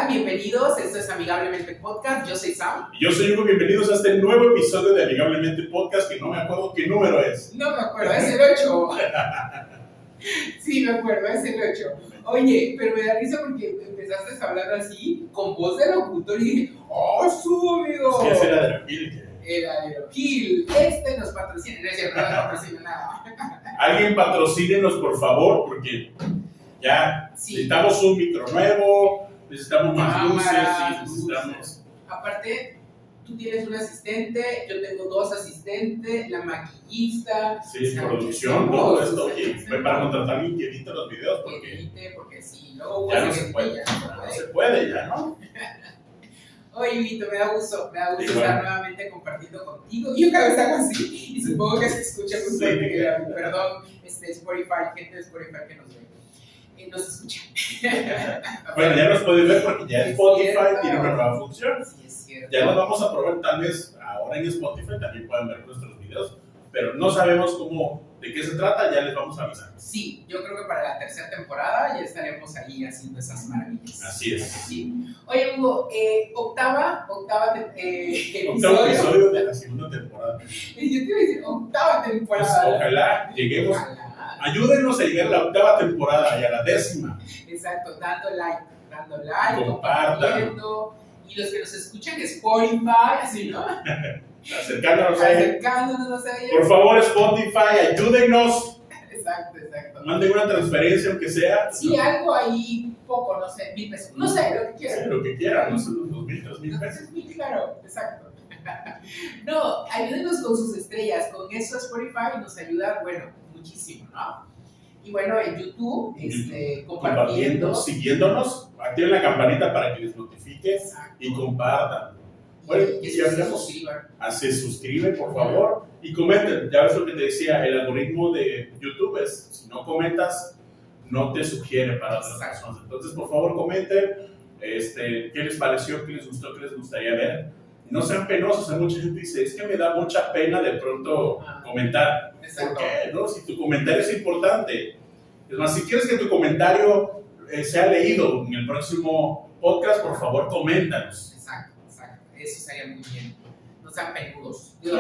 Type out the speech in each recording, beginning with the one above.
tal? Bienvenidos, esto es Amigablemente Podcast, yo soy Sam. Y yo soy Hugo, bienvenidos a este nuevo episodio de Amigablemente Podcast, que no me acuerdo qué número es. No me acuerdo, es el 8. Sí, me acuerdo, es el 8. Oye, pero me da risa porque empezaste a hablar así, con voz de locutor, y dije, ¡oh, su amigo! Es que ese era de la Gil. El Aerogil, nos patrocina, no es cierto, no nos patrocina nada. Alguien patrocínenos, por favor, porque ya necesitamos un micro nuevo, necesitamos más luces, necesitamos... Aparte, tú tienes un asistente, yo tengo 2 asistentes, la maquillista. Sí, producción, todo esto. Oye, para contratar a alguien que edite los videos, porque sí, luego ya no se puede. No se puede, ya, ¿no? Oye, Vito, me da gusto estar nuevamente compartiendo contigo. Yo cada vez hago así, y supongo que se escucha muy fuerte. Perdón, Spotify, gente de Spotify que nos ve. Nos escucha. Bueno, ya nos pueden ver porque ya Spotify tiene una nueva función. Sí, es cierto. Ya nos vamos a probar, tal vez ahora en Spotify también pueden ver nuestros videos, pero no sabemos de qué se trata, ya les vamos a avisar. Sí, yo creo que para la tercera temporada ya estaremos ahí haciendo esas maravillas. Así es. Sí. Oye, Hugo, octavo episodio de la segunda temporada. Yo te iba a decir octava temporada. Pues ojalá lleguemos. Ayúdenos a llegar a la octava temporada y a la 10ª. Exacto, dando like, compartan. Y los que nos escuchan en Spotify, así, ¿no? Acercándonos a ellos. Por favor, Spotify, ayúdenos. Exacto. Manden una transferencia, aunque sea. Sí, no. Algo ahí poco, no sé, 1,000 pesos. No sé, lo que quieran. Sí, lo que quieran, no sé, 2,000, 3,000 pesos. Claro, exacto. No, ayúdenos con sus estrellas. Con eso Spotify nos ayuda, bueno, muchísimo, ¿no? Y bueno, en YouTube, compartiendo, siguiéndonos, activen la campanita para que les notifique. Exacto. Y compartan. Bueno, y si hablamos, se suscriben, por favor, y comenten. Ya ves lo que te decía, el algoritmo de YouTube es, si no comentas, no te sugiere para otras personas. Entonces, por favor, comenten qué les pareció, qué les gustó, qué les gustaría ver. No sean penosos, hay mucha gente que dice, es que me da mucha pena de pronto comentar. Exacto. ¿Por qué? ¿No? Si tu comentario es importante. Es más, si quieres que tu comentario sea leído en el próximo podcast, por favor, coméntanos. Exacto. Eso sería muy bien. No sean penudos. Tú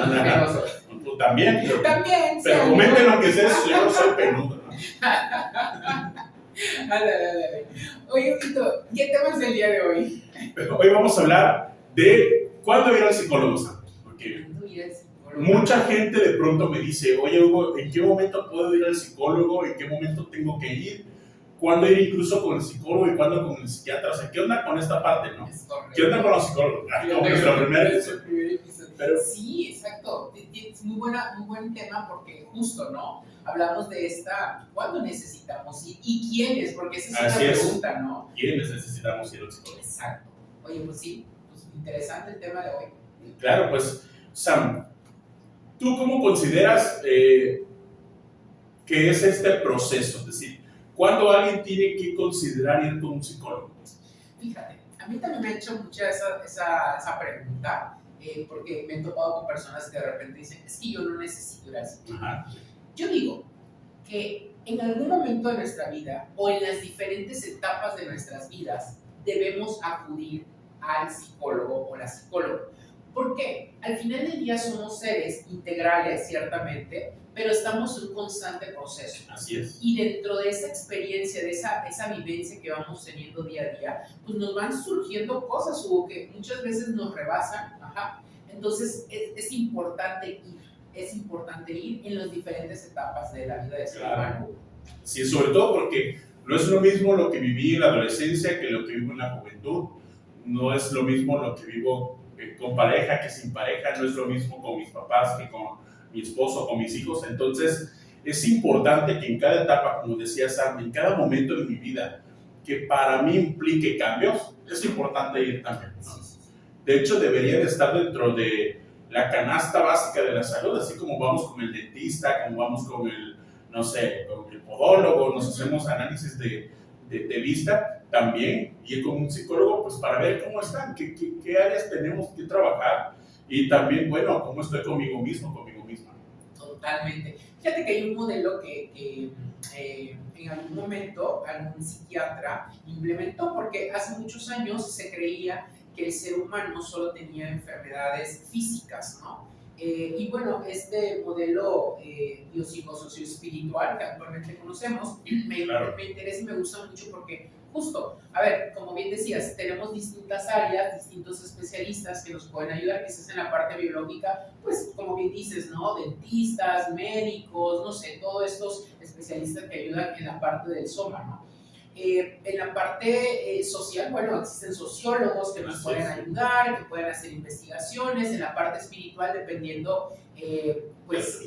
también. Pero comenten lo que sea, yo no soy penudo. Dale. Oye, Vito, ¿qué temas del día de hoy? Hoy vamos a hablar de cuándo ir al psicólogo, Sam. Porque mucha gente de pronto me dice, oye, Hugo, ¿en qué momento puedo ir al psicólogo? ¿En qué momento tengo que ir? ¿Cuándo ir incluso con el psicólogo y cuándo con el psiquiatra? O sea, ¿qué onda con esta parte, no? ¿Qué onda con los psicólogos? Como nuestro primer episodio. Sí, exacto. Es muy buen tema porque justo, ¿no? Hablamos de ¿cuándo necesitamos ir? ¿Y quiénes? Porque esa es una pregunta, ¿no? ¿Quiénes necesitamos ir al psicólogo? Exacto. Oye, pues sí, interesante el tema de hoy. Claro, pues, Sam, ¿tú cómo consideras que es este proceso? Es decir, ¿cuándo alguien tiene que considerar ir con un psicólogo? Fíjate, a mí también me ha hecho mucha esa pregunta, porque me he topado con personas que de repente dicen, es que yo no necesito ir al psicólogo. Ajá. Yo digo que en algún momento de nuestra vida o en las diferentes etapas de nuestras vidas debemos acudir al psicólogo o la psicóloga. ¿Por qué? Al final del día somos seres integrales, ciertamente, pero estamos en un constante proceso. Así es. Y dentro de esa experiencia, de esa vivencia que vamos teniendo día a día, pues nos van surgiendo cosas, Hugo, que muchas veces nos rebasan. Entonces es importante ir en las diferentes etapas de la vida de ser humano. Sí, sobre todo porque no es lo mismo lo que viví en la adolescencia que lo que vivo en la juventud. No es lo mismo lo que vivo con pareja que sin pareja. No es lo mismo con mis papás que con mi esposo, con mis hijos. Entonces, es importante que en cada etapa, como decía Sam, en cada momento de mi vida, que para mí implique cambios, es importante ir también, ¿no? De hecho, debería de estar dentro de la canasta básica de la salud, así como vamos con el dentista, como vamos con el, no sé, con el podólogo, nos hacemos análisis de vista, también ir con un psicólogo, pues para ver cómo están, qué áreas tenemos que trabajar y también, bueno, cómo estoy conmigo mismo, conmigo misma. Totalmente. Fíjate que hay un modelo que en algún momento algún psiquiatra implementó, porque hace muchos años se creía que el ser humano solo tenía enfermedades físicas, ¿no? Y bueno, este modelo biopsicosocioespiritual que actualmente conocemos Claro. me interesa y me gusta mucho porque justo, a ver, como bien decías, tenemos distintas áreas, distintos especialistas que nos pueden ayudar, quizás en la parte biológica, pues como bien dices, ¿no? Dentistas, médicos, no sé, todos estos especialistas que ayudan en la parte del soma, ¿no? En la parte social, bueno, existen sociólogos que nos Así pueden es. ayudar, que pueden hacer investigaciones. En la parte espiritual, dependiendo, pues,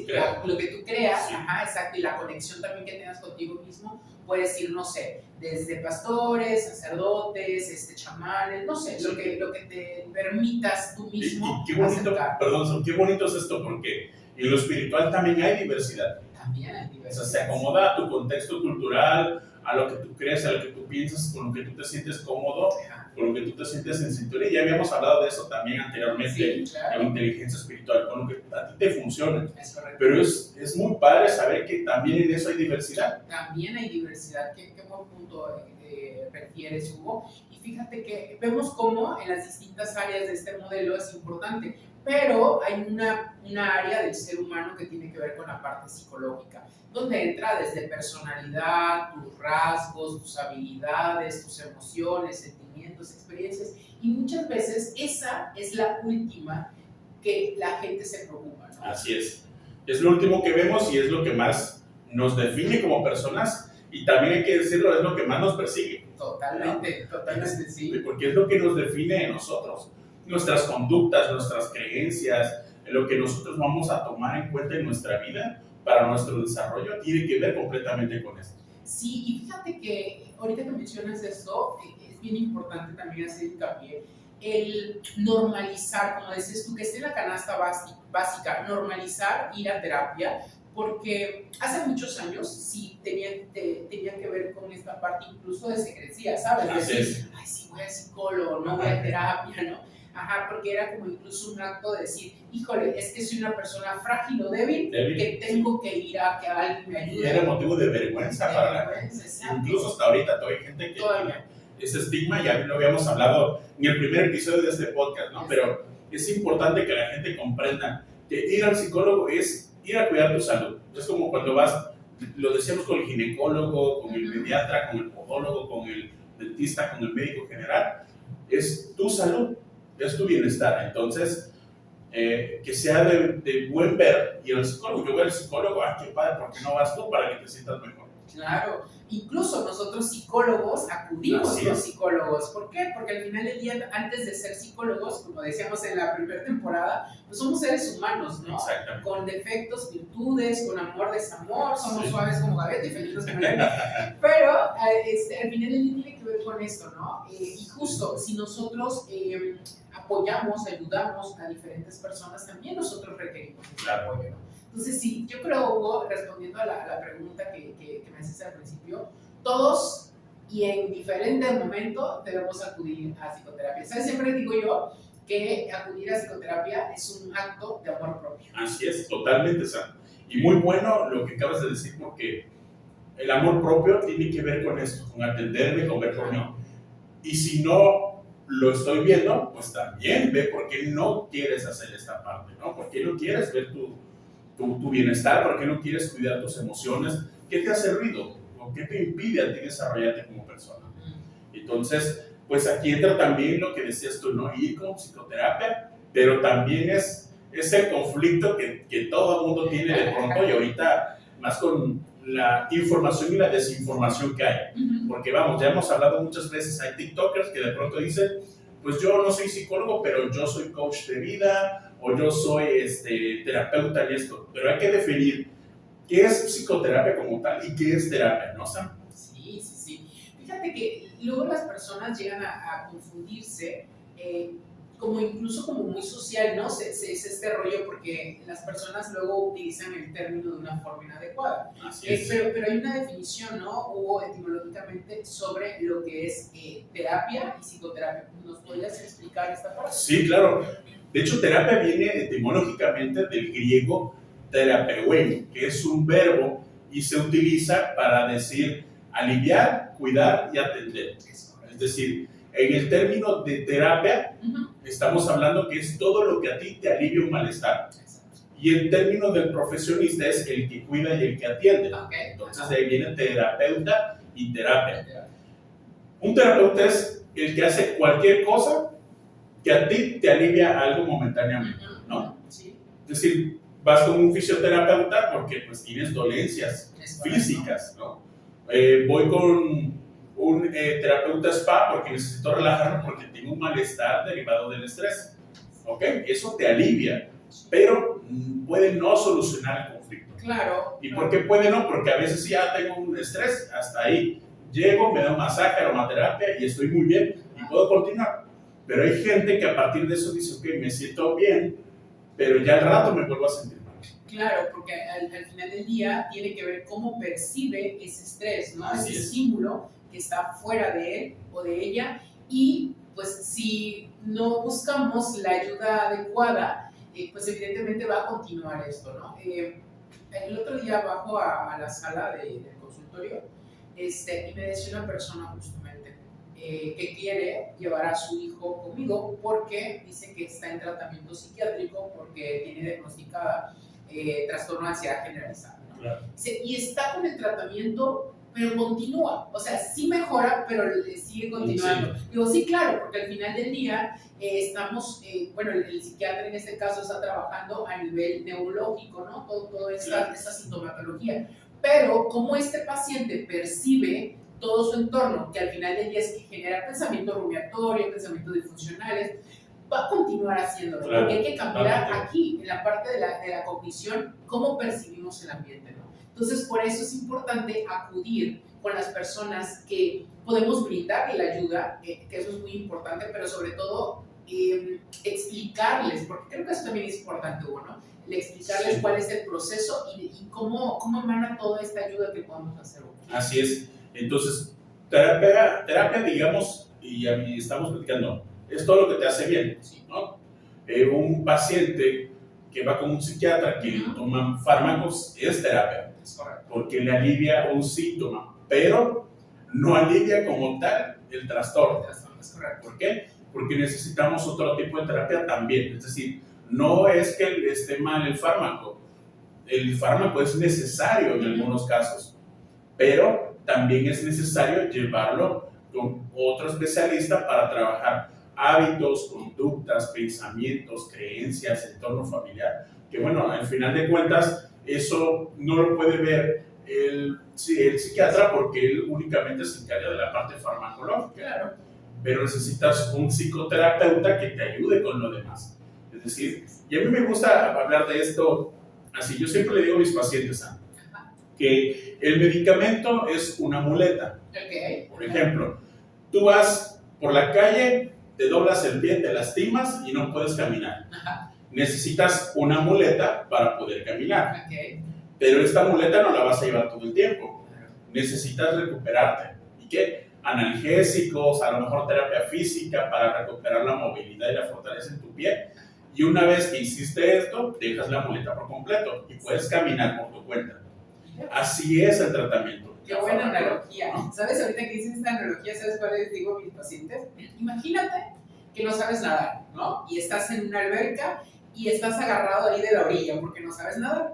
lo que tú creas, Sí. ajá, exacto, y la conexión también que tengas contigo mismo, puedes ir, no sé, desde pastores, sacerdotes, chamanes, no sé, Sí. lo que te permitas tú mismo Y qué bonito, acercar. perdón, qué bonito es esto, porque en lo espiritual también hay diversidad. También hay O sea, diversidad. se acomoda a tu contexto cultural, a lo que tú crees, a lo que tú piensas, con lo que tú te sientes cómodo, Ajá. con lo que tú te sientes en sintonía. Ya habíamos hablado de eso también anteriormente, Sí, claro. en inteligencia espiritual, con lo que a ti te funcione. Es correcto. Pero es muy padre saber que también en eso hay diversidad. También hay diversidad. Qué buen punto refieres, Hugo. Y fíjate que vemos cómo en las distintas áreas de este modelo es importante, pero hay una área del ser humano que tiene que ver con la parte psicológica, donde entra desde personalidad, tus rasgos, tus habilidades, tus emociones, sentimientos, experiencias, y muchas veces esa es la última que la gente se preocupa, ¿no? Así es. Es lo último que vemos y es lo que más nos define como personas, y también hay que decirlo, es lo que más nos persigue. Totalmente, ¿No? totalmente, sí. Porque es lo que nos define a nosotros, nuestras conductas, nuestras creencias, lo que nosotros vamos a tomar en cuenta en nuestra vida para nuestro desarrollo, tiene que ver completamente con esto. Sí, y fíjate que ahorita que mencionas esto, es bien importante también hacer hincapié el normalizar, como decías tú, que esté en la canasta básica, normalizar ir a terapia, porque hace muchos años sí tenían que ver con esta parte incluso de secrecía, ¿sabes? Así Decir, es. ay, sí, voy al psicólogo, no voy a terapia, ¿no? Ajá, porque era como incluso un acto de decir, híjole, es que soy una persona frágil o débil, que tengo que ir a que alguien me ayude. Y era motivo de vergüenza para la vergüenza, gente. exacto. Incluso hasta ahorita todavía hay gente que Todavía. tiene ese estigma, ya lo habíamos hablado en el primer episodio de este podcast, ¿no? Pero es importante que la gente comprenda que ir al psicólogo es ir a cuidar tu salud. Es como cuando vas, lo decíamos con el ginecólogo, con el pediatra, con el podólogo, con el dentista, con el médico general, es tu salud, es tu bienestar. Entonces, que sea de buen ver ir al psicólogo. Yo voy al psicólogo, qué padre, ¿por qué no vas tú para que te sientas mejor? Claro, incluso nosotros psicólogos acudimos con psicólogos. ¿Por qué? Porque al final del día, antes de ser psicólogos, como decíamos en la primera temporada, pues somos seres humanos, ¿no? Exactamente. Con defectos, virtudes, con amor, desamor, somos suaves como gaveta y felices como leña. Pero al final del día tiene que ver con esto, ¿no? Y justo, si nosotros apoyamos, ayudamos a diferentes personas, también nosotros requerimos ese apoyo, ¿no? Entonces, sí, yo creo, Hugo, respondiendo a la pregunta que me hiciste al principio, todos y en diferentes momentos debemos acudir a psicoterapia. ¿Sabes? Siempre digo yo que acudir a psicoterapia es un acto de amor propio. Así es, totalmente, Sam. Y muy bueno lo que acabas de decir, porque el amor propio tiene que ver con esto, con atenderme, con ver por mí. Y si no lo estoy viendo, pues también ve por qué no quieres hacer esta parte, ¿no? ¿Por qué no quieres ver tu bienestar? ¿Por qué no quieres cuidar tus emociones? ¿Qué te hace ruido? ¿O qué te impide a ti desarrollarte como persona? Entonces, pues aquí entra también lo que decías tú, ¿no? Ir con psicoterapia, pero también es el conflicto que todo el mundo tiene de pronto, y ahorita más con la información y la desinformación que hay. Porque vamos, ya hemos hablado muchas veces, hay TikTokers que de pronto dicen, pues yo no soy psicólogo, pero yo soy coach de vida, o yo soy terapeuta y esto. Pero hay que definir qué es psicoterapia como tal y qué es terapia, ¿no, Sam? Sí, sí, sí. Fíjate que luego las personas llegan a confundirse, como incluso como muy social, ¿no? Es este rollo porque las personas luego utilizan el término de una forma inadecuada. Así es. Pero hay una definición, ¿no? Hubo etimológicamente sobre lo que es terapia y psicoterapia. ¿Nos podrías explicar esta parte? Sí, claro. De hecho, terapia viene etimológicamente del griego terapeuen, que es un verbo y se utiliza para decir aliviar, cuidar y atender. Es decir, en el término de terapia, estamos hablando que es todo lo que a ti te alivia un malestar. Y el término del profesionista es el que cuida y el que atiende. Entonces de ahí viene terapeuta y terapia. Un terapeuta es el que hace cualquier cosa que a ti te alivia algo momentáneamente, ¿no? Sí. Es decir, vas con un fisioterapeuta porque pues tienes dolencias físicas, ¿no? Voy con un terapeuta spa porque necesito relajarme porque tengo un malestar derivado del estrés, ¿ok? Eso te alivia, pero puede no solucionar el conflicto. Claro. ¿Y por qué puede no? Porque a veces ya tengo un estrés, hasta ahí. Llego, me da un masaje, aromaterapia y estoy muy bien y puedo continuar. Pero hay gente que a partir de eso dice, ok, me siento bien, pero ya al rato me vuelvo a sentir mal. Claro, porque al final del día tiene que ver cómo percibe ese estrés, ¿no? Así Ese es. estímulo que está fuera de él o de ella. Y pues si no buscamos la ayuda adecuada, pues evidentemente va a continuar esto, ¿no? El otro día bajo a la sala del consultorio y me decía una persona justamente que quiere llevar a su hijo conmigo porque dice que está en tratamiento psiquiátrico porque tiene diagnosticada trastorno de ansiedad generalizada, ¿no? Claro. Y está con el tratamiento, pero continúa, o sea, sí mejora, pero sigue continuando. Sí. Digo, sí, claro, porque al final del día estamos, bueno, el psiquiatra en este caso está trabajando a nivel neurológico, ¿no? Toda esta sintomatología, pero cómo este paciente percibe todo su entorno, que al final del día es que genera pensamientos rumiatorios, pensamientos disfuncionales, va a continuar haciéndolo, Claro, porque hay que cambiar aquí, en la parte de la cognición, cómo percibimos el ambiente, ¿no? Entonces, por eso es importante acudir con las personas que podemos brindarle la ayuda, que eso es muy importante, pero sobre todo explicarles, porque creo que eso también es importante, Hugo, ¿no? El explicarles cuál es el proceso y cómo emana toda esta ayuda que podemos hacer, Hugo. Así es. Entonces, terapia digamos, y estamos platicando, es todo lo que te hace bien, ¿no? Un paciente que va con un psiquiatra que toma fármacos es terapia, porque le alivia un síntoma, pero no alivia como tal el trastorno. Es correcto. ¿Por qué? Porque necesitamos otro tipo de terapia también, es decir, no es que esté mal el fármaco es necesario en algunos casos, pero también es necesario llevarlo con otro especialista para trabajar hábitos, conductas, pensamientos, creencias, entorno familiar, que bueno, al final de cuentas, eso no lo puede ver el psiquiatra porque él únicamente se encarga de la parte farmacológica. Claro. Pero necesitas un psicoterapeuta que te ayude con lo demás. Es decir, y a mí me gusta hablar de esto así. Yo siempre le digo a mis pacientes que el medicamento es una muleta. Okay. Por ejemplo, tú vas por la calle, te doblas el pie, te lastimas y no puedes caminar. Necesitas una muleta para poder caminar. Okay. Pero esta muleta no la vas a llevar todo el tiempo. Necesitas recuperarte. ¿Y qué? Analgésicos, a lo mejor terapia física para recuperar la movilidad y la fortaleza en tu pie. Y una vez que hiciste esto, dejas la muleta por completo y puedes caminar por tu cuenta. Así es el tratamiento. Qué buena analogía. ¿Sabes? Ahorita que dices esta analogía, ¿sabes cuál les digo a mis pacientes? Imagínate que no sabes nadar, ¿no? Y estás en una alberca y estás agarrado ahí de la orilla porque no sabes nadar.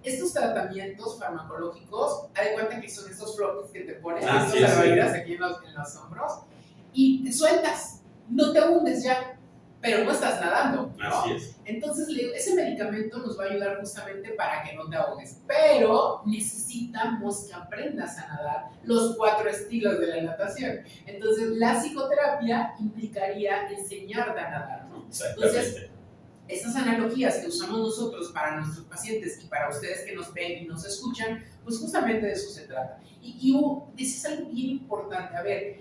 Estos tratamientos farmacológicos, haz de cuenta que son estos flotes que te pones, estos salvavidas aquí en los hombros, y te sueltas, no te hundes ya, pero no estás nadando, ¿no? Así es. Entonces, ese medicamento nos va a ayudar justamente para que no te ahogues, pero necesitamos que aprendas a nadar los 4 estilos de la natación. Entonces, la psicoterapia implicaría enseñarte a nadar, ¿no? Entonces, estas analogías que usamos nosotros para nuestros pacientes y para ustedes que nos ven y nos escuchan, pues justamente de eso se trata. Y dices algo bien importante, a ver,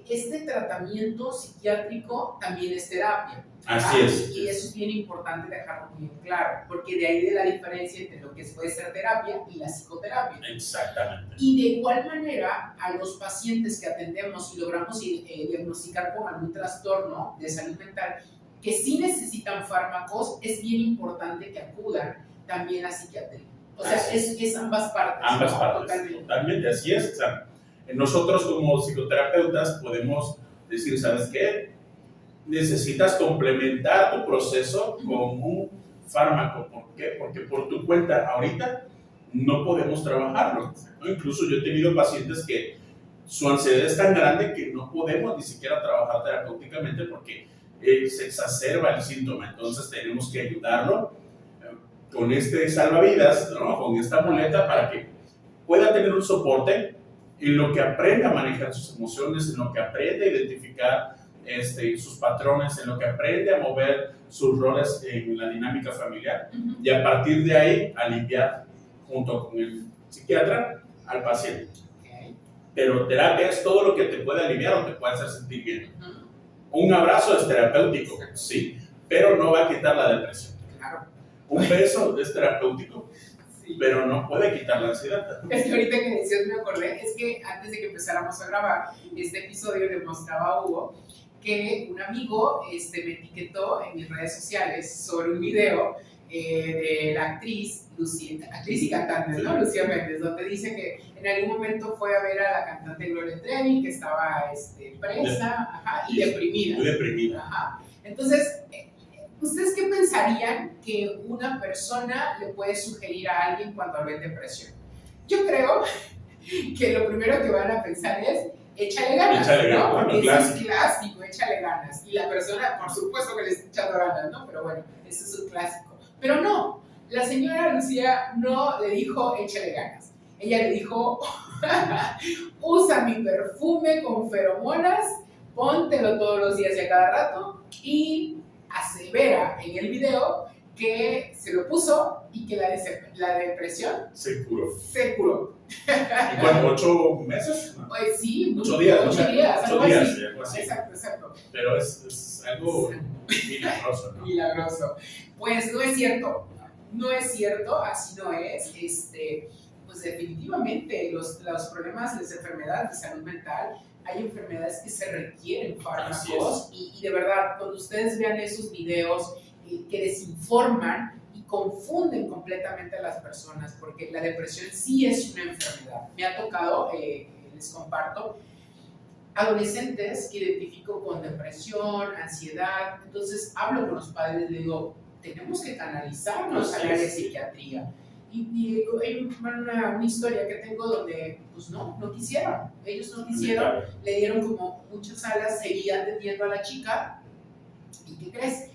este tratamiento psiquiátrico también es terapia. Así es. Y eso es bien importante dejarlo muy claro, porque de ahí de la diferencia entre lo que puede ser terapia y la psicoterapia. Exactamente. Y de igual manera, a los pacientes que atendemos y logramos diagnosticar con algún trastorno de salud mental, que sí necesitan fármacos, es bien importante que acudan también a psiquiatría. O sea, es ambas partes. Ambas ¿no? partes, totalmente, así es. O sea, nosotros como psicoterapeutas podemos decir, ¿sabes qué? Necesitas complementar tu proceso con un fármaco. ¿Por qué? Porque por tu cuenta ahorita no podemos trabajarlo, ¿no? Incluso yo he tenido pacientes que su ansiedad es tan grande que no podemos ni siquiera trabajar terapéuticamente porque se exacerba el síntoma. Entonces tenemos que ayudarlo con este salvavidas, ¿no? Con esta muleta para que pueda tener un soporte en lo que aprende a manejar sus emociones, en lo que aprende a identificar sus patrones, en lo que aprende a mover sus roles en la dinámica familiar y a partir de ahí aliviar junto con el psiquiatra al paciente. Pero terapia es todo lo que te puede aliviar o te puede hacer sentir bien. Un abrazo es terapéutico, sí, pero no va a quitar la depresión. Claro. Un beso es terapéutico, sí, pero no puede quitar la ansiedad. Es que ahorita que decías me acordé, es que antes de que empezáramos a grabar este episodio le mostraba a Hugo que un amigo me etiquetó en mis redes sociales sobre un video de la actriz y cantante, ¿no? Lucía Méndez, donde dice que en algún momento fue a ver a la cantante Gloria Trevi, que estaba presa y deprimida. Muy deprimida. Ajá. Entonces, ¿ustedes qué pensarían que una persona le puede sugerir a alguien cuando ve depresión? Yo creo que lo primero que van a pensar es échale ganas, ¿no? Porque es un clásico, échale ganas. Y la persona, por supuesto que le está echando ganas, ¿no? Pero bueno, ese es un clásico. Pero no, la señora Lucía no le dijo échale ganas. Ella le dijo, usa mi perfume con feromonas, póntelo todos los días y a cada rato, y asevera en el video que se lo puso y que la depresión se curó. Se curó. ¿Y cuánto? ¿8 meses? ¿No? Pues sí, 8 días. 8 días, algo así. Exacto. Pero es algo milagroso, ¿no? Milagroso. Pues no es cierto, así no es. Pues definitivamente los problemas, las enfermedades de salud mental, hay enfermedades que se requieren fármacos y de verdad, cuando ustedes vean esos videos que desinforman y confunden completamente a las personas, porque la depresión sí es una enfermedad. Me ha tocado, les comparto, adolescentes que identifico con depresión, ansiedad, entonces hablo con los padres, les digo, tenemos que canalizarnos al área de psiquiatría. Y hay una historia que tengo donde, pues no quisieron, ellos no quisieron, le dieron como muchas alas, seguían atendiendo a la chica, ¿y qué crees?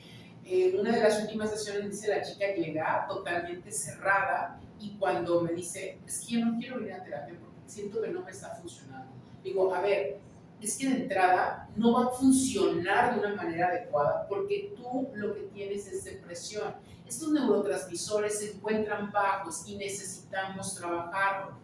En una de las últimas sesiones dice la chica llega totalmente cerrada y cuando me dice, es que yo no quiero venir a terapia porque siento que no me está funcionando. Digo, a ver, es que de entrada no va a funcionar de una manera adecuada porque tú lo que tienes es depresión. Estos neurotransmisores se encuentran bajos y necesitamos trabajarlo.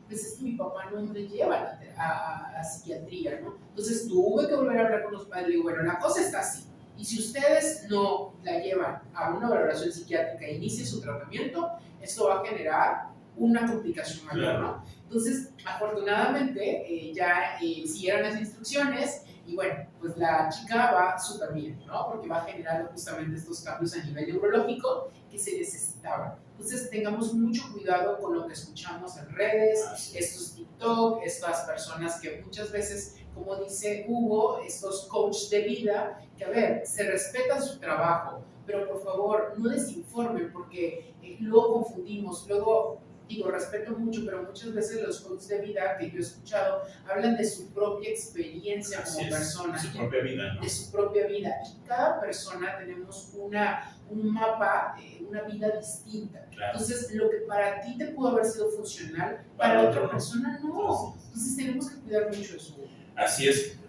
Pues es que mi papá no me lleva a psiquiatría, ¿no? Entonces tuve que volver a hablar con los padres y digo, bueno, la cosa está así. Y si ustedes no la llevan a una valoración psiquiátrica e inicie su tratamiento, esto va a generar una complicación mayor, ¿no? Entonces, afortunadamente, ya siguieron las instrucciones y bueno, pues la chica va súper bien, ¿no? Porque va generando justamente estos cambios a nivel neurológico que se necesitaban. Entonces, tengamos mucho cuidado con lo que escuchamos en redes, estos TikTok, estas personas que muchas veces, como dice Hugo, estos coaches de vida, que a ver, se respetan su trabajo, pero por favor, no desinformen porque luego confundimos, luego digo, respeto mucho, pero muchas veces los coaches de vida que yo he escuchado hablan de su propia experiencia como persona. De su propia vida, ¿no? De su propia vida. Y cada persona tenemos un mapa, una vida distinta. Claro. Entonces, lo que para ti te pudo haber sido funcional, para otra persona no. Entonces, tenemos que cuidar mucho eso. Así es.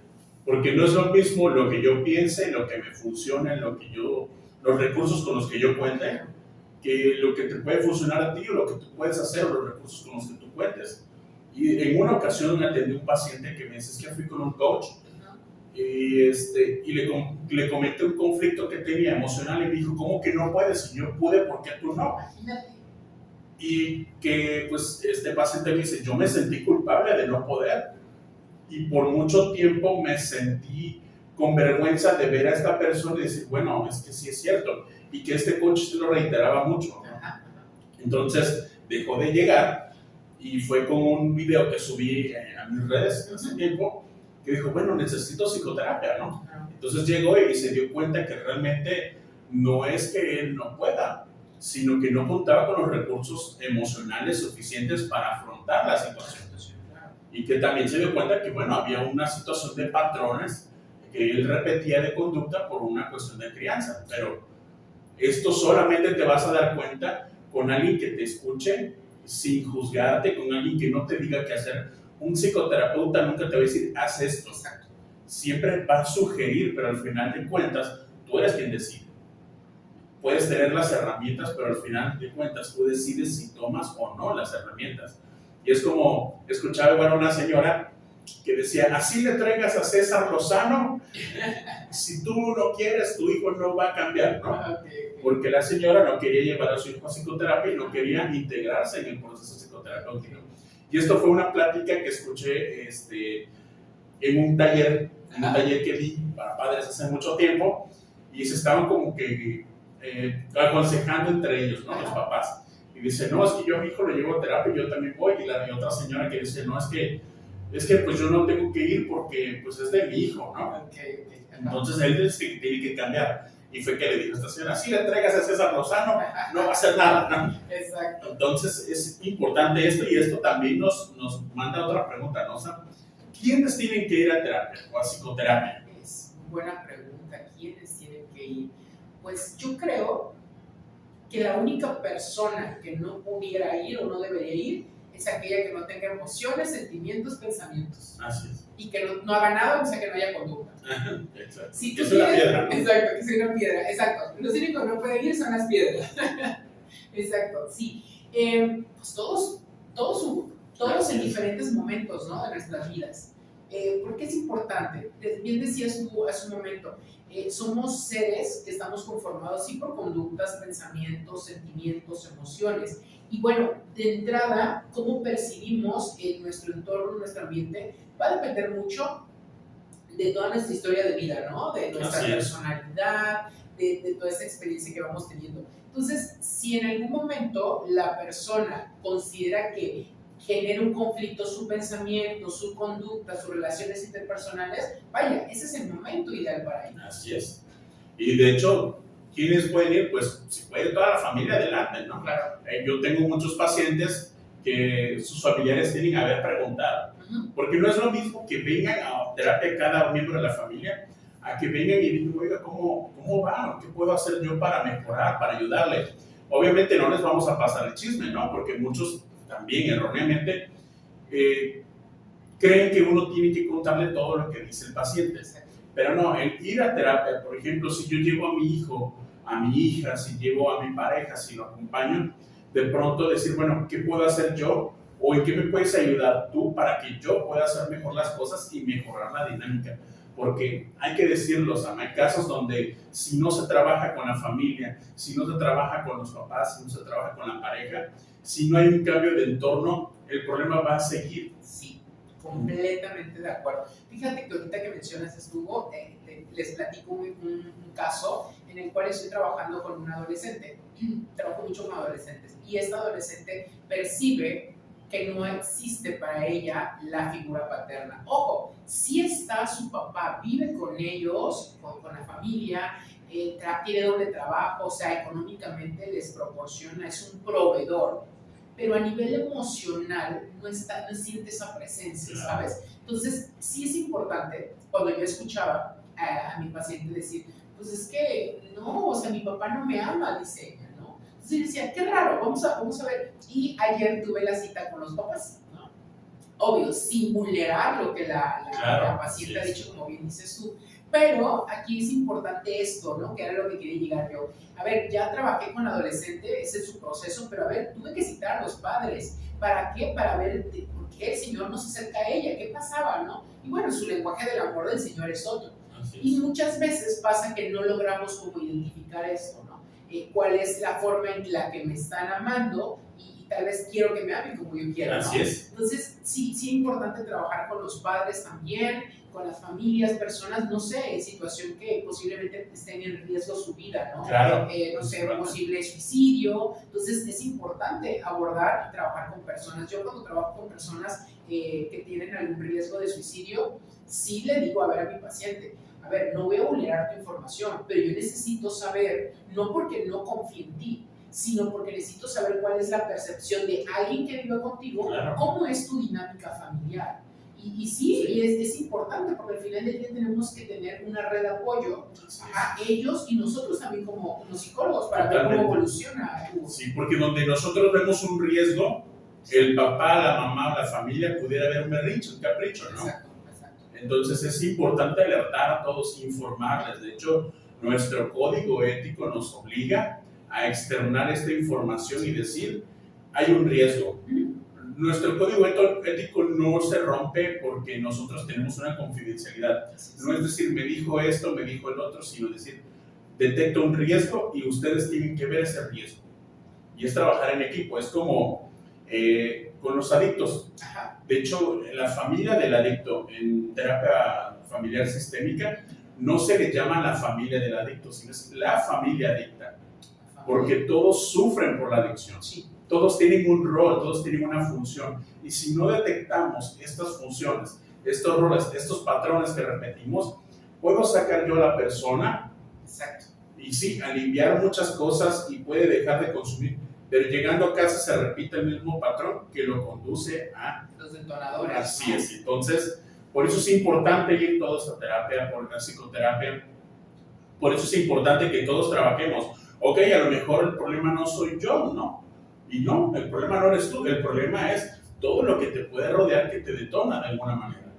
Porque no es lo mismo lo que yo piense, lo que me funcione, los recursos con los que yo cuente, que lo que te puede funcionar a ti o lo que tú puedes hacer o los recursos con los que tú cuentes. Y en una ocasión me atendí a un paciente que me dice, es que fui con un coach y le comenté un conflicto que tenía emocional y me dijo, ¿cómo que no puedes? Si yo pude, ¿por qué tú no? Imagínate. Y que pues este paciente me dice, yo me sentí culpable de no poder y por mucho tiempo me sentí con vergüenza de ver a esta persona y decir, bueno, es que sí es cierto. Y que este coach se lo reiteraba mucho, ¿no? Entonces dejó de llegar y fue con un video que subí a mis redes hace tiempo, que dijo, bueno, necesito psicoterapia, ¿no? Entonces llegó y se dio cuenta que realmente no es que él no pueda, sino que no contaba con los recursos emocionales suficientes para afrontar la situación. Y que también se dio cuenta que, bueno, había una situación de patrones que él repetía de conducta por una cuestión de crianza. Pero esto solamente te vas a dar cuenta con alguien que te escuche sin juzgarte, con alguien que no te diga qué hacer. Un psicoterapeuta nunca te va a decir, haz esto. Siempre va a sugerir, pero al final de cuentas, tú eres quien decide. Puedes tener las herramientas, pero al final de cuentas, tú decides si tomas o no las herramientas. Y es como, escuchaba igual a una señora que decía, así le traigas a César Lozano, si tú no quieres, tu hijo no va a cambiar, ¿no? Porque la señora no quería llevar a su hijo a psicoterapia y no quería integrarse en el proceso psicoterapéutico. Y esto fue una plática que escuché en un taller que di para padres hace mucho tiempo, y se estaban como que aconsejando entre ellos, ¿no? Los papás. Y dice, no, es que yo a mi hijo lo llevo a terapia y yo también voy. Y la otra señora que dice, no, es que pues yo no tengo que ir porque pues es de mi hijo, ¿no? Entonces él dice que tiene que cambiar. Y fue que le dijo a esta señora, si le traigas a César Lozano, no va a hacer nada, ¿no? Exacto. Entonces es importante esto, y esto también nos manda otra pregunta, ¿no? O sea, ¿quiénes tienen que ir a terapia o a psicoterapia? Es buena pregunta, ¿quiénes tienen que ir? Pues yo creo que la única persona que no pudiera ir o no debería ir es aquella que no tenga emociones, sentimientos, pensamientos. Así es. Y que no haga nada, o sea, que no haya conducta. Exacto. Si tú es una piedra, ¿no? Exacto, que soy una piedra, exacto. Los únicos que no pueden ir son las piedras. Exacto, sí. Pues todos en diferentes momentos, ¿no? De nuestras vidas. ¿Por qué es importante? Bien decías tú hace un momento, somos seres que estamos conformados sí por conductas, pensamientos, sentimientos, emociones. Y bueno, de entrada, cómo percibimos nuestro entorno, nuestro ambiente, va a depender mucho de toda nuestra historia de vida, ¿no? De nuestra personalidad, de toda esa experiencia que vamos teniendo. Entonces, si en algún momento la persona considera que genera un conflicto su pensamiento, su conducta, sus relaciones interpersonales, vaya, ese es el momento ideal para ello. Así es. Y de hecho, ¿quiénes pueden ir? Pues si puede toda la familia, adelante, ¿no? Claro. Yo tengo muchos pacientes que sus familiares tienen que haber preguntado. Porque no es lo mismo que vengan a terapia cada miembro de la familia, a que vengan y digan, oiga, ¿cómo va? ¿Qué puedo hacer yo para mejorar, para ayudarle? Obviamente no les vamos a pasar el chisme, ¿no? Porque muchos también erróneamente creen que uno tiene que contarle todo lo que dice el paciente. Pero no, el ir a terapia, por ejemplo, si yo llevo a mi hijo, a mi hija, si llevo a mi pareja, si lo acompaño, de pronto decir, bueno, ¿qué puedo hacer yo? ¿O en qué me puedes ayudar tú para que yo pueda hacer mejor las cosas y mejorar la dinámica? Porque hay que decirlo, Sam, hay casos donde si no se trabaja con la familia, si no se trabaja con los papás, si no se trabaja con la pareja, si no hay un cambio de entorno, el problema va a seguir. Sí, completamente de acuerdo. Fíjate que ahorita que mencionas esto, les platico un caso en el cual estoy trabajando con un adolescente. Trabajo mucho con adolescentes y esta adolescente percibe que no existe para ella la figura paterna. Ojo, sí está su papá, vive con ellos, con la familia, tiene doble trabajo, o sea, económicamente les proporciona, es un proveedor, pero a nivel emocional no siente esa presencia, ¿sabes? Entonces, sí es importante, cuando yo escuchaba a mi paciente decir, pues es que no, o sea, mi papá no me ama, dice ella, ¿no? Entonces yo decía, qué raro, vamos a ver. Y ayer tuve la cita con los papás, ¿no? Obvio, sin vulnerar lo que la paciente ha dicho, como bien dices tú. Pero aquí es importante esto, ¿no? Que era lo que quería llegar yo. A ver, ya trabajé con adolescente, ese es su proceso, pero a ver, tuve que citar a los padres. ¿Para qué? Para ver por qué el Señor no se acerca a ella, qué pasaba, ¿no? Y bueno, su lenguaje del amor del Señor es otro. Y muchas veces pasa que no logramos como identificar esto, ¿no? ¿Cuál es la forma en la que me están amando? Y tal vez quiero que me amen como yo quiero, ¿no? Así es. Entonces, sí, sí es importante trabajar con los padres también, con las familias, personas, no sé, en situación que posiblemente estén en riesgo su vida, ¿no? Claro. No sé, un posible suicidio. Entonces, es importante abordar y trabajar con personas. Yo cuando trabajo con personas que tienen algún riesgo de suicidio, sí le digo a ver a mi paciente, a ver, no voy a vulnerar tu información, pero yo necesito saber, no porque no confíe en ti, sino porque necesito saber cuál es la percepción de alguien que vive contigo, Claro. cómo es tu dinámica familiar. Y sí, y es importante porque al final del día tenemos que tener una red de apoyo a ellos y nosotros también como psicólogos para ver cómo evoluciona. Sí, porque donde nosotros vemos un riesgo, el papá, la mamá, la familia pudiera ver un berrinche, un capricho, ¿no? Exacto. Entonces es importante alertar a todos, informarles. De hecho, nuestro código ético nos obliga a externar esta información y decir, hay un riesgo. Nuestro código ético no se rompe porque nosotros tenemos una confidencialidad. No es decir, me dijo esto, me dijo el otro, sino decir, detecto un riesgo y ustedes tienen que ver ese riesgo. Y es trabajar en equipo. Es como con los adictos. De hecho, la familia del adicto en terapia familiar sistémica no se le llama la familia del adicto, sino es la familia adicta. Porque todos sufren por la adicción. Sí. Todos tienen un rol, todos tienen una función. Y si no detectamos estas funciones, estos roles, estos patrones que repetimos, puedo sacar yo a la persona. Exacto. Y sí, aliviar muchas cosas y puede dejar de consumir. Pero llegando a casa se repite el mismo patrón que lo conduce a los detonadores. Así es. Entonces, por eso es importante ir todos a terapia, por la psicoterapia. Por eso es importante que todos trabajemos. Ok, a lo mejor el problema no soy yo, ¿no? Y no, el problema no eres tú, el problema es todo lo que te puede rodear que te detona de alguna manera.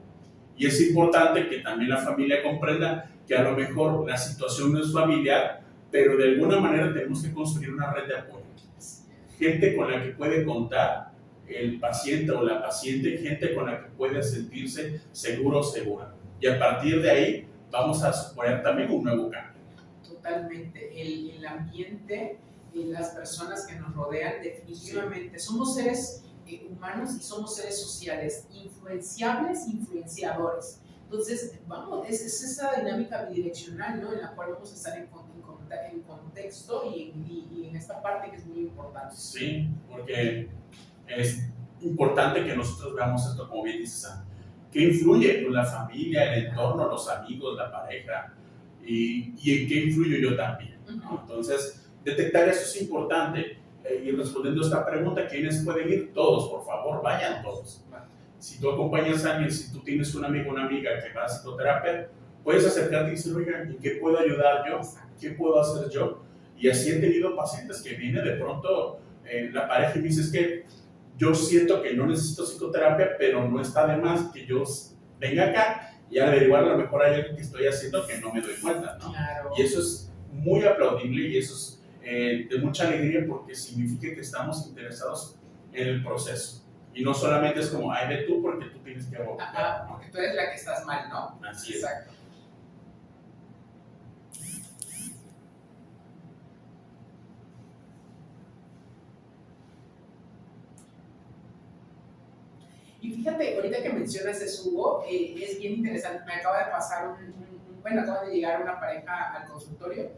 Y es importante que también la familia comprenda que a lo mejor la situación no es familiar, pero de alguna manera tenemos que construir una red de apoyo. Gente con la que puede contar el paciente o la paciente, gente con la que puede sentirse seguro o segura. Y a partir de ahí vamos a suponer también un nuevo cambio. Totalmente. El ambiente y las personas que nos rodean, definitivamente. Sí. Somos seres humanos y somos seres sociales, influenciables, influenciadores. Entonces, vamos, es esa dinámica bidireccional, ¿no? En la cual vamos a estar en contexto y en esta parte que es muy importante. Sí, porque es importante que nosotros veamos esto, como bien dices, ¿qué influye? La familia, el entorno, los amigos, la pareja, y en qué influyo yo también, ¿no? Entonces, detectar eso es importante. Y respondiendo a esta pregunta, ¿quiénes pueden ir? Todos, por favor, vayan todos. Si tú acompañas a alguien, si tú tienes un amigo o una amiga que va a psicoterapia, puedes acercarte y decir, oigan, ¿en qué puedo ayudar yo? ¿Qué puedo hacer yo? Y así he tenido pacientes que vienen de pronto, la pareja y me dice, es que yo siento que no necesito psicoterapia, pero no está de más que yo venga acá y averiguar, a lo mejor hay algo que estoy haciendo que no me doy cuenta, ¿no? Claro. Y eso es muy aplaudible y eso es de mucha alegría porque significa que estamos interesados en el proceso. Y no solamente es como, ay, ve tú porque tú tienes que abocar, ¿no? Porque tú eres la que estás mal, ¿no? Así es. Exacto. Y fíjate, ahorita que mencionas eso, Hugo, es bien interesante. Me acaba de pasar acaba de llegar una pareja al consultorio,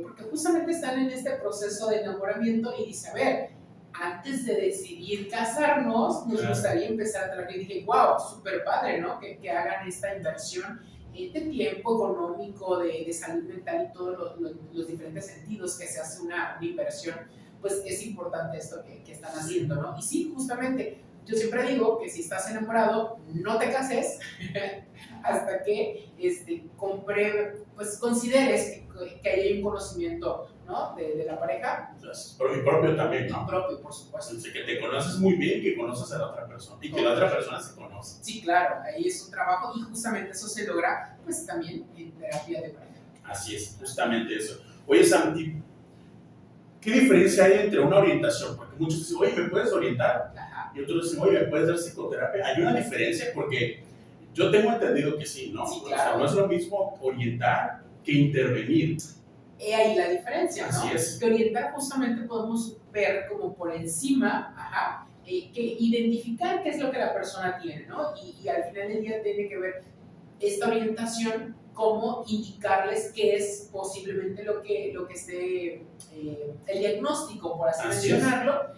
porque justamente están en este proceso de enamoramiento y dice, a ver, antes de decidir casarnos, nos gustaría empezar a trabajar. Y dije, wow, súper padre, ¿no? Que hagan esta inversión de tiempo económico, de salud mental y todos los diferentes sentidos que se hace una inversión. Pues es importante esto que están haciendo, ¿no? Y sí, justamente, yo siempre digo que si estás enamorado, no te cases hasta que consideres que hay un conocimiento, ¿no? de la pareja. Y propio también, ¿no? Y propio, por supuesto. Entonces, que te conoces muy bien, que conoces a la otra persona y que la otra persona se conoce. Sí, claro, ahí es un trabajo y justamente eso se logra, pues también en terapia de pareja. Así es, justamente eso. Oye, Santi, ¿qué diferencia hay entre una orientación? Porque muchos dicen, oye, ¿me puedes orientar? Ajá. Y otros dicen, oye, ¿me puedes dar psicoterapia? Hay una diferencia porque yo tengo entendido que sí, ¿no? Sí, claro. claro. O sea, no es lo mismo orientar que intervenir. He ahí la diferencia, ¿no? Así es. Que orientar justamente podemos ver como por encima, que identificar qué es lo que la persona tiene, ¿no? Y al final del día tiene que ver esta orientación, cómo indicarles qué es posiblemente lo que esté, el diagnóstico, por así mencionarlo,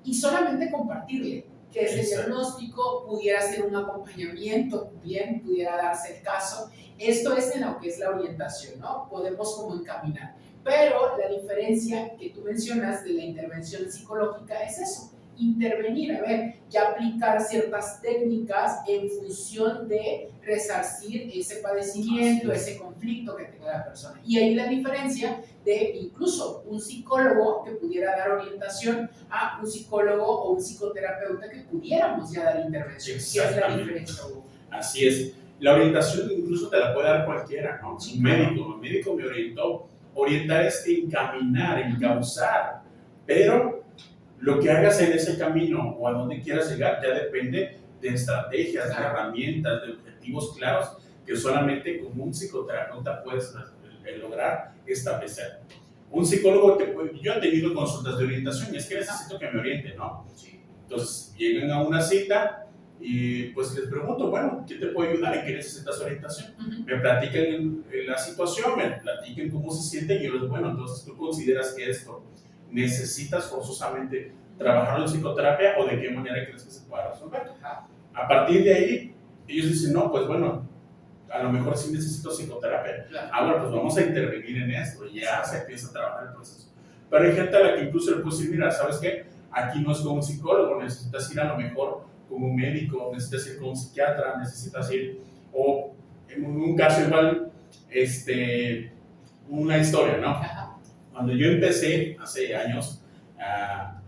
y solamente compartirle que es el diagnóstico, pudiera ser un acompañamiento, bien pudiera darse el caso. Esto es en lo que es la orientación, ¿no? Podemos como encaminar. Pero la diferencia que tú mencionas de la intervención psicológica es eso, intervenir, a ver, ya aplicar ciertas técnicas en función de resarcir ese padecimiento, ese conflicto que tenga la persona. Y ahí la diferencia de incluso un psicólogo que pudiera dar orientación a un psicólogo o un psicoterapeuta que pudiéramos ya dar intervención. ¿Qué es la diferencia, Hugo? Así es. La orientación incluso te la puede dar cualquiera, ¿no? Un médico me orientó. Orientar es encaminar, encauzar, pero lo que hagas en ese camino o a donde quieras llegar ya depende de estrategias, de herramientas, de objetivos claros que solamente como un psicoterapeuta puedes lograr establecer. Un psicólogo yo he tenido consultas de orientación y es que necesito que me oriente, ¿no? Entonces llegan a una cita y pues les pregunto, bueno, ¿qué te puede ayudar? ¿En qué necesitas orientación? Me platican la situación, me platican cómo se sienten y yo les digo, bueno, entonces tú consideras que esto necesitas forzosamente trabajarlo en psicoterapia o de qué manera crees que se pueda resolver. A partir de ahí, ellos dicen, no, pues bueno, a lo mejor sí necesito psicoterapia. Bueno, pues vamos a intervenir en esto y ya se empieza a trabajar el proceso. Pero hay gente a la que incluso le puedes decir, mira, ¿sabes qué? Aquí no es con un psicólogo, necesitas ir a lo mejor con un médico, necesitas ir con un psiquiatra, necesitas ir, o en un caso igual, una historia, ¿no? Cuando yo empecé hace años a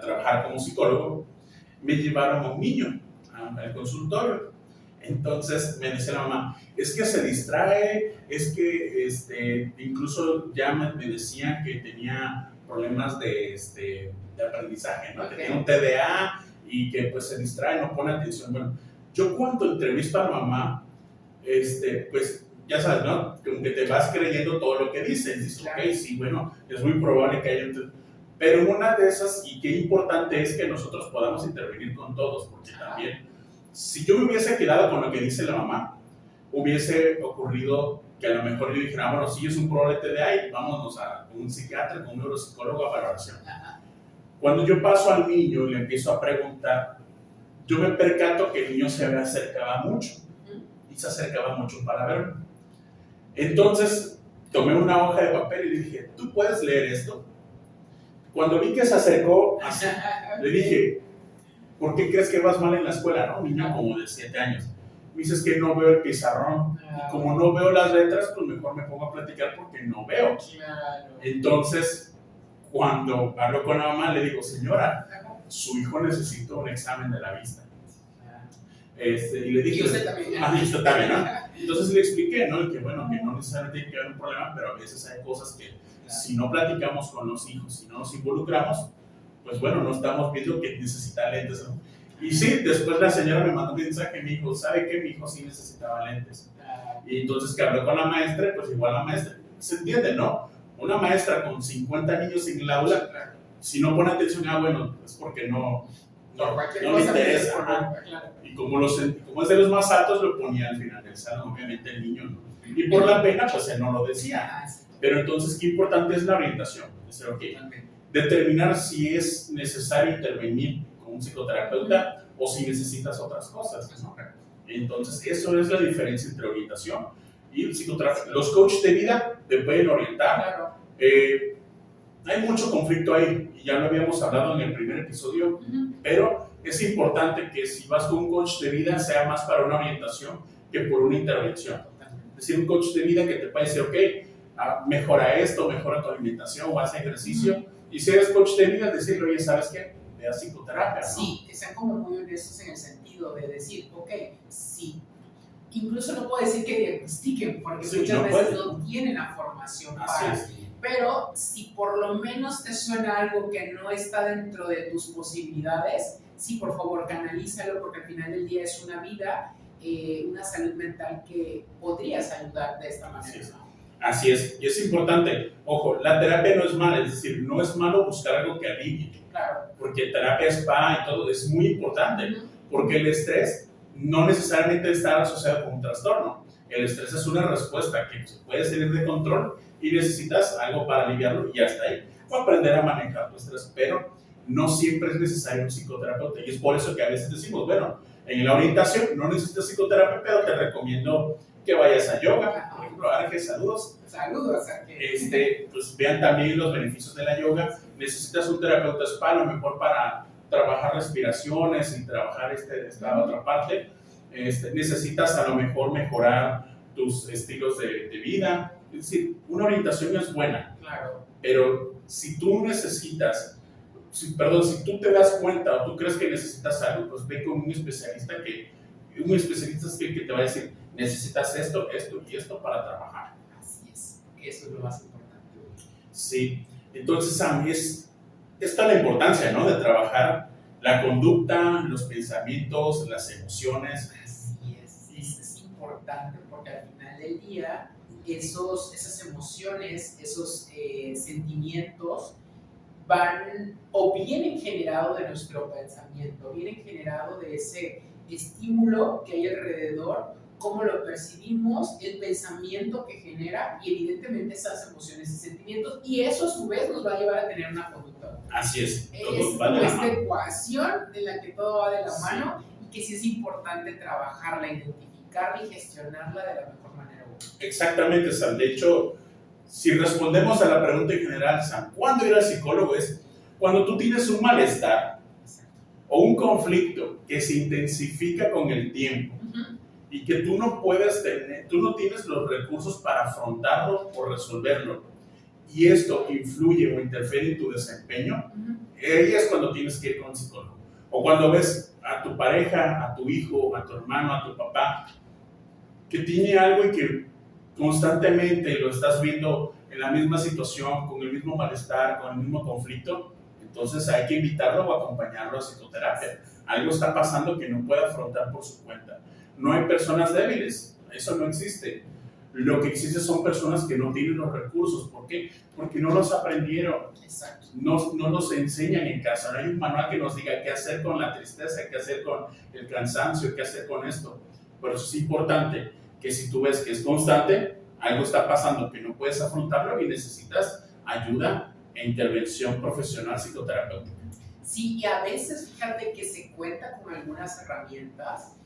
trabajar como psicólogo, me llevaron a un niño al consultorio. Entonces me decía la mamá, es que se distrae, es que incluso ya me decían que tenía problemas de aprendizaje, ¿no? Tenía un TDA y que pues se distrae, no pone atención. Bueno, yo cuando entrevisto a la mamá, pues ya sabes, ¿no? Como que te vas creyendo todo lo que dicen. Dices, ok, sí, bueno, es muy probable que haya... Pero una de esas, y qué importante es que nosotros podamos intervenir con todos, porque también, si yo me hubiese quedado con lo que dice la mamá, hubiese ocurrido que a lo mejor yo dijera, bueno, si es un problema de TDA, vámonos a un psiquiatra, con un neuropsicólogo a valoración. Cuando yo paso al niño y le empiezo a preguntar, yo me percato que el niño se me acercaba mucho, y se acercaba mucho para verme. Entonces, tomé una hoja de papel y le dije, ¿tú puedes leer esto? Cuando vi que se acercó, así, le dije, ¿por qué crees que vas mal en la escuela? ¿No? Un niño como de 7 años. Me dices que no veo el pizarrón. Y como no veo las letras, pues mejor me pongo a platicar porque no veo. Entonces, cuando hablo con la mamá, le digo, señora, su hijo necesita un examen de la vista. Y le dije, y usted también. Usted también, ¿no? Entonces le expliqué, ¿no? Que bueno, que no necesariamente tiene que haber un problema, pero a veces hay cosas que si no platicamos con los hijos, si no nos involucramos, pues bueno, no estamos viendo que necesita lentes, ¿no? Y sí, después la señora me mandó un mensaje y me dijo, ¿sabe qué? Mi hijo sí necesitaba lentes. Y entonces que habló con la maestra, pues igual la maestra, se entiende, ¿no? Una maestra con 50 niños en el aula, si no pone atención, bueno, es porque no le interesa, ¿no? Y como es de los más altos, lo ponía al final del salón, obviamente el niño no. Y por la pena, pues él no lo decía. Pero entonces, qué importante es la orientación. Es decir, okay, determinar si es necesario intervenir con un psicoterapeuta o si necesitas otras cosas, ¿no? Entonces, eso es la diferencia entre orientación y psicoterapia. Los coaches de vida te pueden orientar. Hay mucho conflicto ahí, y ya lo habíamos hablado en el primer episodio, pero es importante que si vas con un coach de vida sea más para una orientación que por una intervención. Es decir, un coach de vida que te puede decir, ok, mejora esto, mejora tu alimentación o haz ejercicio. Y si eres coach de vida, decirle, oye, ¿sabes qué? Ve a psicoterapia, ¿no? Sí, que sean como muy honestos en el sentido de decir, ok, sí. Incluso no puedo decir que diagnostiquen, porque muchas veces no tienen la formación para. Pero si por lo menos te suena algo que no está dentro de tus posibilidades, sí, por favor, canalízalo, porque al final del día es una vida, una salud mental que podrías ayudar de esta manera. Así es, y es importante, ojo, la terapia no es mala, es decir, no es malo buscar algo que alivie, Claro. porque terapia, spa y todo es muy importante, porque el estrés no necesariamente está asociado con un trastorno. El estrés es una respuesta que se puede salir de control y necesitas algo para aliviarlo y ya está ahí. O aprender a manejar tu estrés, pero no siempre es necesario un psicoterapeuta. Y es por eso que a veces decimos, bueno, en la orientación no necesitas psicoterapia, pero te recomiendo que vayas a yoga. Por ejemplo, Arge, saludos. Saludos, Arge. Pues vean también los beneficios de la yoga. Necesitas un terapeuta spa, a lo mejor para trabajar respiraciones y trabajar esta otra parte. Necesitas a lo mejor mejorar tus estilos de vida. Es decir, una orientación es buena. Claro. Pero si tú necesitas, si tú te das cuenta o tú crees que necesitas algo, pues ve con un especialista que te va a decir, necesitas esto, esto y esto para trabajar. Así es, eso es lo más importante. Sí, entonces a mí está la importancia, ¿no? De trabajar la conducta, los pensamientos, las emociones. Así es importante porque al final del día esas emociones, esos sentimientos van o vienen generados de nuestro pensamiento, vienen generados de ese estímulo que hay alrededor, cómo lo percibimos, el pensamiento que genera y evidentemente esas emociones y sentimientos, y eso a su vez nos va a llevar a tener una conducta. Así es. Es como esta ecuación en la que todo va de la mano y que sí es importante trabajarla, identificarla y gestionarla de la mejor manera. Exactamente, Sam. De hecho, si respondemos a la pregunta en general, Sam, ¿cuándo ir al psicólogo? Es cuando tú tienes un malestar o un conflicto que se intensifica con el tiempo y que tú no tienes los recursos para afrontarlo o resolverlo, y esto influye o interfiere en tu desempeño, ahí es cuando tienes que ir con un psicólogo. O cuando ves a tu pareja, a tu hijo, a tu hermano, a tu papá, que tiene algo y que constantemente lo estás viendo en la misma situación, con el mismo malestar, con el mismo conflicto, entonces hay que invitarlo o acompañarlo a psicoterapia. Algo está pasando que no puede afrontar por su cuenta. No hay personas débiles, eso no existe. Lo que existe son personas que no tienen los recursos. ¿Por qué? Porque no los aprendieron. Exacto. No nos enseñan en casa. No hay un manual que nos diga qué hacer con la tristeza, qué hacer con el cansancio, qué hacer con esto. Por eso es importante que si tú ves que es constante, algo está pasando que no puedes afrontarlo y necesitas ayuda e intervención profesional psicoterapéutica. Sí, y a veces fíjate que se cuenta con algunas herramientas,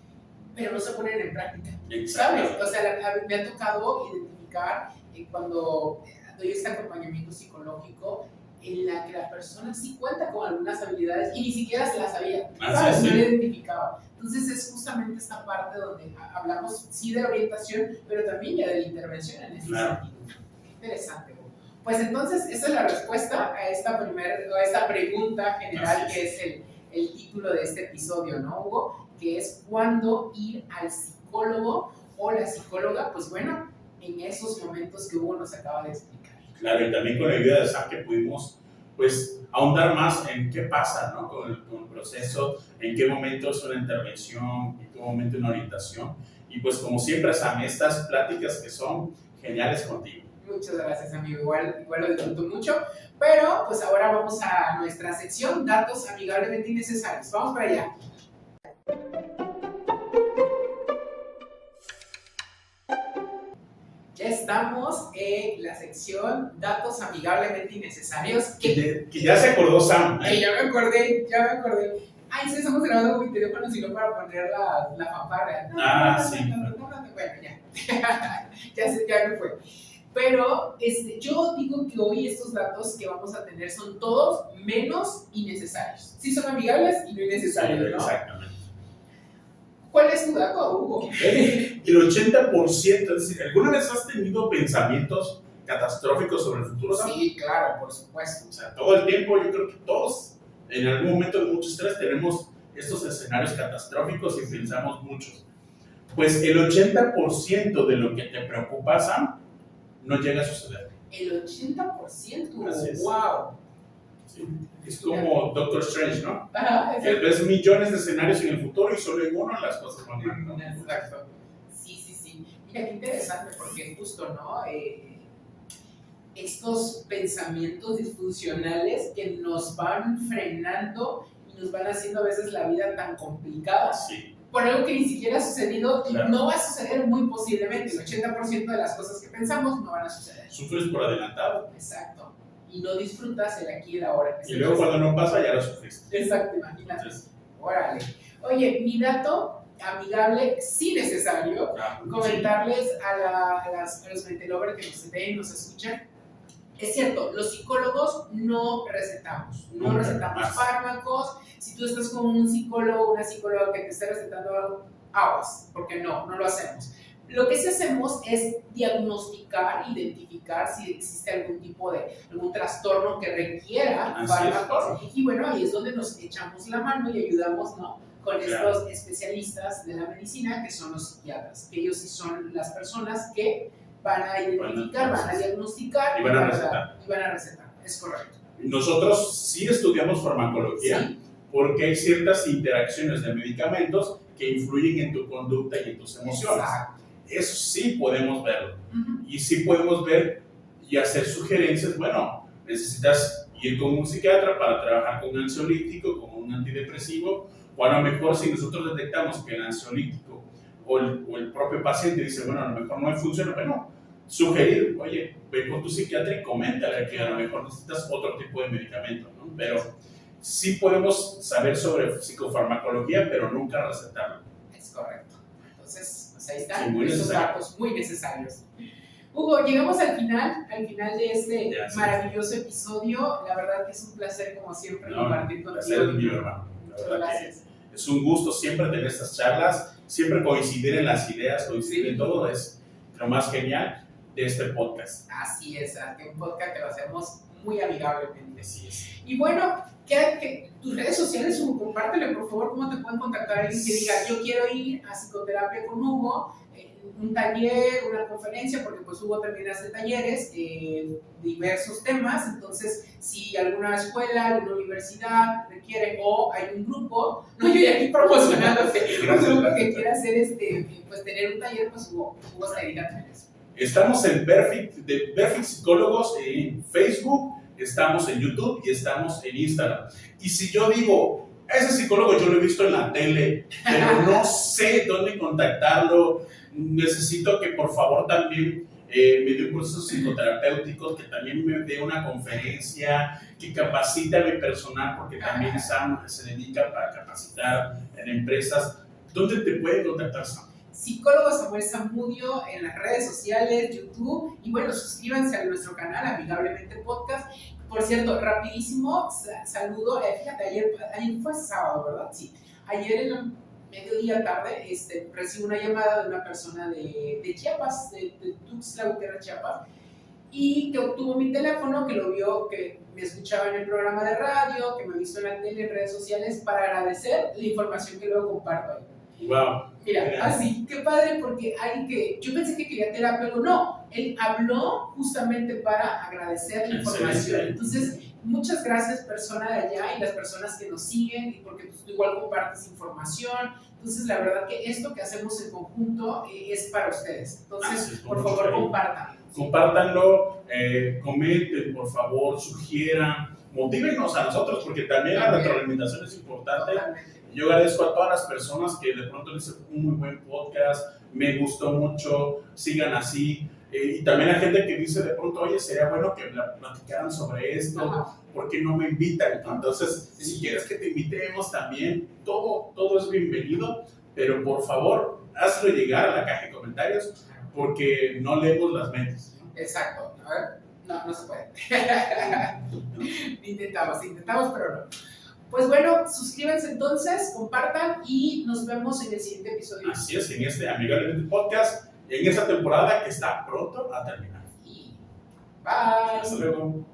pero no se ponen en práctica. ¿Sabes? O sea, me ha tocado identificar cuando doy este acompañamiento psicológico en la que la persona sí cuenta con algunas habilidades y ni siquiera se las sabía, ¿sabes? No la identificaba. Entonces es justamente esta parte donde hablamos sí de orientación, pero también ya de la intervención en ese sentido. Qué interesante. Pues entonces esa es la respuesta a esta pregunta general que es el título de este episodio, ¿no, Hugo? Que es ¿cuándo ir al psicólogo o la psicóloga? Pues bueno, en esos momentos que Hugo nos acaba de explicar. Claro, y también con la ayuda de Sam que pudimos pues ahondar más en qué pasa, ¿no? con el proceso, en qué momento es una intervención, en qué momento una orientación. Y pues como siempre, Sam, estas pláticas que son geniales contigo. Muchas gracias, amigo. Igual lo disfruto mucho. Pero pues ahora vamos a nuestra sección Datos Amigablemente Innecesarios. Vamos para allá. Ya estamos en la sección Datos Amigablemente Innecesarios. Que ya se acordó Sam. Ya me acordé. Ay, sí, estamos grabando con mi teléfono, sino para poner la fanfarria. Sí. Bueno, ya. ya me fue. Pero yo digo que hoy estos datos que vamos a tener son todos menos innecesarios. Sí son amigables y no innecesarios, ¿no? Exactamente. ¿Cuál es tu dato, Hugo? El 80%, es decir, ¿alguna vez has tenido pensamientos catastróficos sobre el futuro? Sí, claro, por supuesto. O sea, todo el tiempo yo creo que todos, en algún momento de mucho estrés, tenemos estos escenarios catastróficos y pensamos muchos. Pues el 80% de lo que te preocupa, Sam, no llega a suceder. El 80%, así es. ¡Wow! Sí. Es como Doctor Strange, ¿no? Ajá, que ves millones de escenarios en el futuro y solo en uno las cosas van mal, ¿no? Exacto. Sí. Mira, qué interesante, porque justo, ¿no? estos pensamientos disfuncionales que nos van frenando y nos van haciendo a veces la vida tan complicada. Sí. Por algo que ni siquiera ha sucedido, Claro. no va a suceder muy posiblemente. El 80% de las cosas que pensamos no van a suceder. Sufres por adelantado. Exacto. Y no disfrutas el aquí y el ahora. Y luego cuando no pasa ya lo sufriste. Exacto, imagínate. Entonces, Órale. Oye, mi dato amigable, sí necesario, comentarles a los mentelovers que nos ven, nos escuchan. Es cierto, los psicólogos no recetamos, no recetamos fármacos. Si tú estás con un psicólogo o una psicóloga que te esté recetando algo, aguas, porque no lo hacemos. Lo que sí hacemos es diagnosticar, identificar si existe algún trastorno que requiera fármacos. Y bueno, ahí es donde nos echamos la mano y ayudamos, ¿no?, con estos especialistas de la medicina, que son los psiquiatras, que ellos sí son las personas que van a identificar, van a diagnosticar y van a recetar. Y van a recetar, es correcto. Nosotros sí estudiamos farmacología, sí, porque hay ciertas interacciones de medicamentos que influyen en tu conducta y en tus emociones. Exacto. Eso sí podemos verlo. Y sí podemos ver y hacer sugerencias. Bueno, necesitas ir con un psiquiatra para trabajar con un ansiolítico, con un antidepresivo, o a lo mejor si nosotros detectamos que el ansiolítico o el propio paciente dice, bueno, a lo mejor no funciona, bueno, sugerir, oye, ve con tu psiquiatra y coméntale que a lo mejor necesitas otro tipo de medicamento, ¿no? Pero sí podemos saber sobre psicofarmacología, pero nunca recetarlo. Es correcto. Entonces, pues ahí están, sí, esos datos muy necesarios. Hugo, llegamos al final de este maravilloso episodio. La verdad que es un placer, como siempre, compartir contigo. Placer es mío, hermano. Gracias. Es un gusto siempre tener estas charlas, siempre coincidir en las ideas, coincidir en todo, es lo más genial de este podcast. Así es, un podcast que lo hacemos muy amigablemente. Así es. Y bueno, que tus redes sociales, Hugo, compártele por favor cómo te pueden contactar alguien que diga, yo quiero ir a psicoterapia con Hugo, un taller, una conferencia, porque pues Hugo también hace talleres, diversos temas. Entonces, si alguna escuela, alguna universidad requiere, o hay un grupo, no, yo ya aquí promocionándote, un grupo que quiera hacer pues tener un taller, pues Hugo se dedica a tener eso. Estamos en Perfect Psicólogos en Facebook, estamos en YouTube y estamos en Instagram. Y si yo digo, ese psicólogo yo lo he visto en la tele, pero no sé dónde contactarlo, necesito que por favor también me dé cursos psicoterapéuticos, que también me dé una conferencia, que capacite a mi personal, porque también Sam se dedica para capacitar en empresas. ¿Dónde te pueden contactar, Sam? Psicólogo Samuel Zamudio en las redes sociales, YouTube, y bueno, suscríbanse a nuestro canal Amigablemente Podcast. Por cierto, rapidísimo, saludo, fíjate, ayer fue sábado, ¿verdad? Sí, ayer en el mediodía tarde recibo una llamada de una persona de Chiapas, de Tuxtla Gutiérrez, Chiapas, y que obtuvo mi teléfono, que lo vio, que me escuchaba en el programa de radio, que me ha visto en la tele, en redes sociales, para agradecer la información que luego comparto ahí. Wow. Mira, así, qué padre, porque alguien que yo pensé que quería terapia, pero no, él habló justamente para agradecer la información. Entonces, muchas gracias, persona de allá, y las personas que nos siguen, y porque tú igual compartes información. Entonces, la verdad que esto que hacemos en conjunto es para ustedes. Entonces, por favor, compártanlo. Compártanlo, comenten, por favor, sugieran, motívenos a nosotros, porque también la retroalimentación es importante. Totalmente. Yo agradezco a todas las personas que de pronto dicen un muy buen podcast, me gustó mucho, sigan así. Y también hay gente que dice de pronto, oye, sería bueno que platicaran sobre esto, ¿por qué no me invitan? Entonces, si quieres que te invitemos también, todo es bienvenido, pero por favor, hazlo llegar a la caja de comentarios, porque no leemos las mentes. Exacto, a ver, no se puede. Intentamos, pero no. Pues bueno, suscríbanse entonces, compartan y nos vemos en el siguiente episodio. Así es, en este Amigablemente Podcast, en esta temporada que está pronto a terminar. Bye. Hasta luego.